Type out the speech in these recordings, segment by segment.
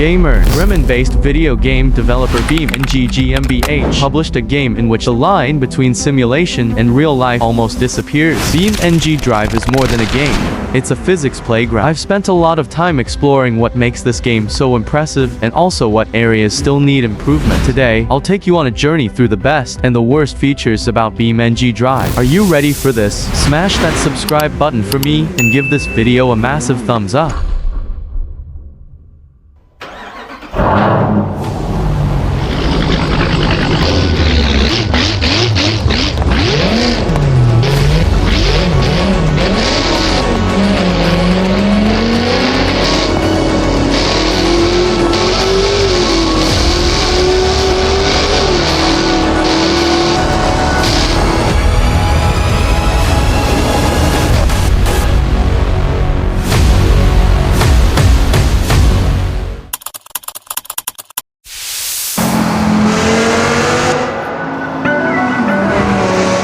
Gamers. Bremen-based video game developer BeamNG.Drive published a game in which the line between simulation and real life almost disappears. BeamNG.Drive is more than a game. It's a physics playground. I've spent a lot of time exploring what makes this game so impressive and also what areas still need improvement. Today, I'll take you on a journey through the best and the worst features about BeamNG.Drive. Are you ready for this? Smash that subscribe button for me and give this video a massive thumbs up.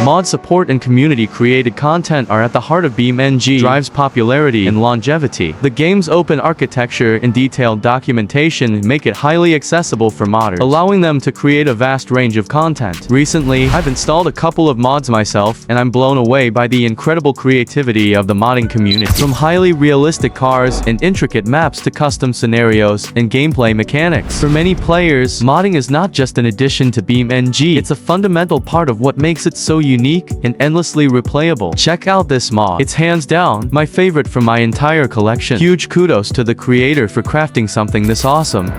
Mod support and community-created content are at the heart of BeamNG.Drive's popularity and longevity. The game's open architecture and detailed documentation make it highly accessible for modders, allowing them to create a vast range of content. Recently, I've installed a couple of mods myself, and I'm blown away by the incredible creativity of the modding community. From highly realistic cars and intricate maps to custom scenarios and gameplay mechanics. For many players, modding is not just an addition to BeamNG, it's a fundamental part of what makes it so unique and endlessly replayable. Check out this mod. It's hands down my favorite from my entire collection. Huge kudos to the creator for crafting something this awesome.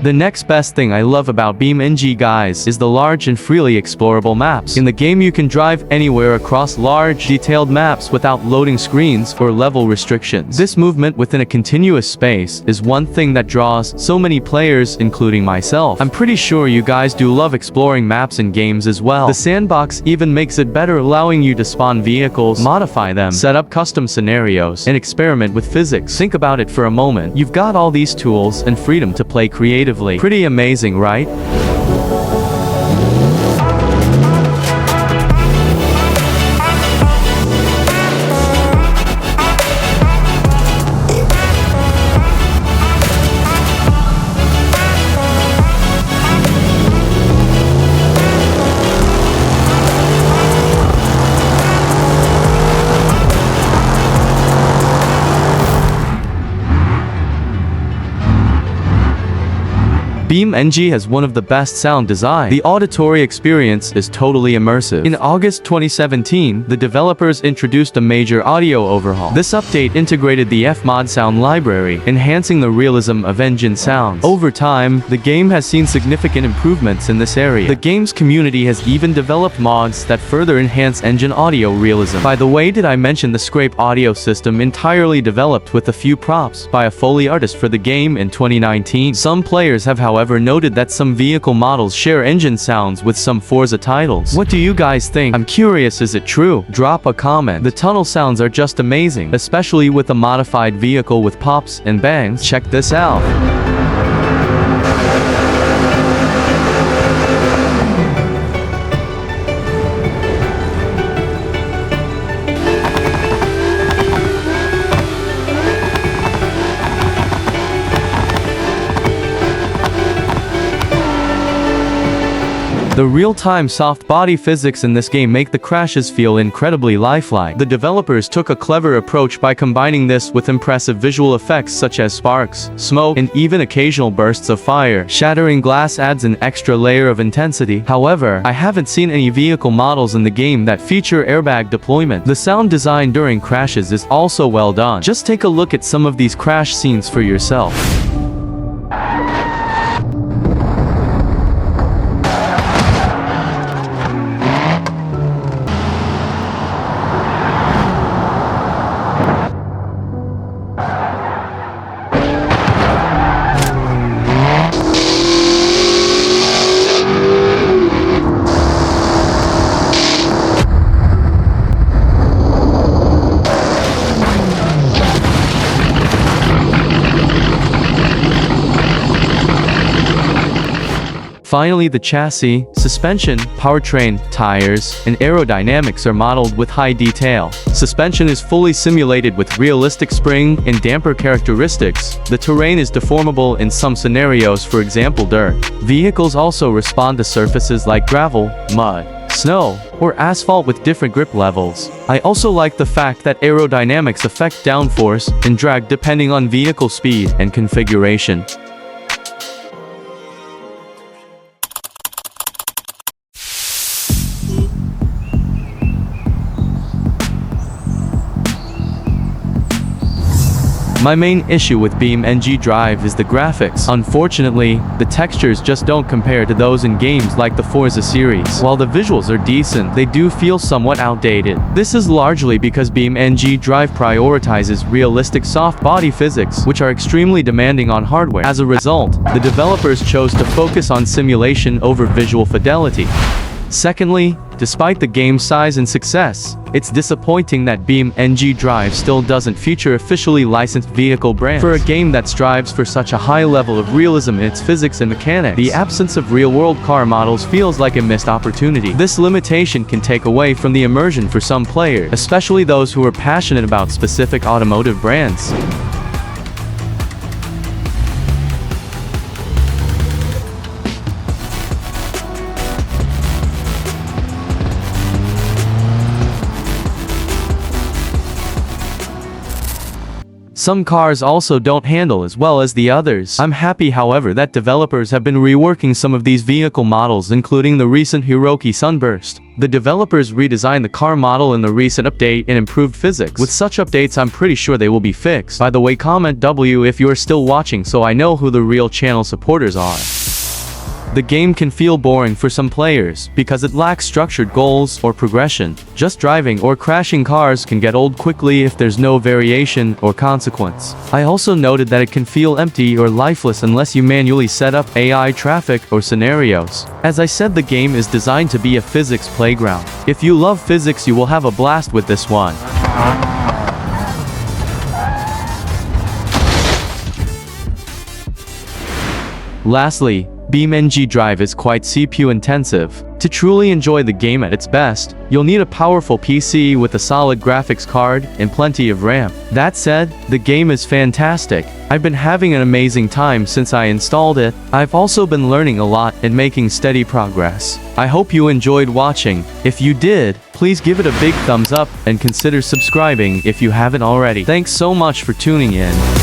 The next best thing I love about BeamNG, guys, is the large and freely explorable maps. In the game you can drive anywhere across large, detailed maps without loading screens or level restrictions. This movement within a continuous space is one thing that draws so many players, including myself. I'm pretty sure you guys do love exploring maps in games as well. The sandbox even makes it better, allowing you to spawn vehicles, modify them, set up custom scenarios, and experiment with physics. Think about it for a moment. You've got all these tools and freedom to play creatively. Pretty amazing, right? BeamNG has one of the best sound design. The auditory experience is totally immersive. In August 2017, the developers introduced a major audio overhaul. This update integrated the Fmod sound library, enhancing the realism of engine sounds. Over time, the game has seen significant improvements in this area. The game's community has even developed mods that further enhance engine audio realism. By the way, did I mention the scrape audio system entirely developed with a few props by a Foley artist for the game in 2019? Some players have, however, noted that some vehicle models share engine sounds with some Forza titles. What do you guys think? I'm curious, is it true? Drop a comment. The tunnel sounds are just amazing, especially with a modified vehicle with pops and bangs. Check this out. The real-time soft body physics in this game make the crashes feel incredibly lifelike. The developers took a clever approach by combining this with impressive visual effects such as sparks, smoke, and even occasional bursts of fire. Shattering glass adds an extra layer of intensity. However, I haven't seen any vehicle models in the game that feature airbag deployment. The sound design during crashes is also well done. Just take a look at some of these crash scenes for yourself. Finally, the chassis, suspension, powertrain, tires, and aerodynamics are modeled with high detail. Suspension is fully simulated with realistic spring and damper characteristics. The terrain is deformable in some scenarios, for example dirt. Vehicles also respond to surfaces like gravel, mud, snow, or asphalt with different grip levels. I also like the fact that aerodynamics affect downforce and drag depending on vehicle speed and configuration. My main issue with BeamNG.Drive is the graphics. Unfortunately, the textures just don't compare to those in games like the Forza series. While the visuals are decent, they do feel somewhat outdated. This is largely because BeamNG.Drive prioritizes realistic soft body physics, which are extremely demanding on hardware. As a result, the developers chose to focus on simulation over visual fidelity. Secondly, despite the game's size and success, it's disappointing that BeamNG.Drive still doesn't feature officially licensed vehicle brands. For a game that strives for such a high level of realism in its physics and mechanics, the absence of real-world car models feels like a missed opportunity. This limitation can take away from the immersion for some players, especially those who are passionate about specific automotive brands. Some cars also don't handle as well as the others. I'm happy, however, that developers have been reworking some of these vehicle models, including the recent Cherokee Sunburst. The developers redesigned the car model in the recent update and improved physics. With such updates, I'm pretty sure they will be fixed. By the way, comment W if you're still watching so I know who the real channel supporters are. The game can feel boring for some players because it lacks structured goals or progression. Just driving or crashing cars can get old quickly if there's no variation or consequence. I also noted that it can feel empty or lifeless unless you manually set up AI traffic or scenarios. As I said, the game is designed to be a physics playground. If you love physics, you will have a blast with this one. Lastly, BeamNG.Drive is quite CPU intensive. To truly enjoy the game at its best, you'll need a powerful PC with a solid graphics card and plenty of RAM. That said, the game is fantastic. I've been having an amazing time since I installed it. I've also been learning a lot and making steady progress. I hope you enjoyed watching. If you did, please give it a big thumbs up and consider subscribing if you haven't already. Thanks so much for tuning in.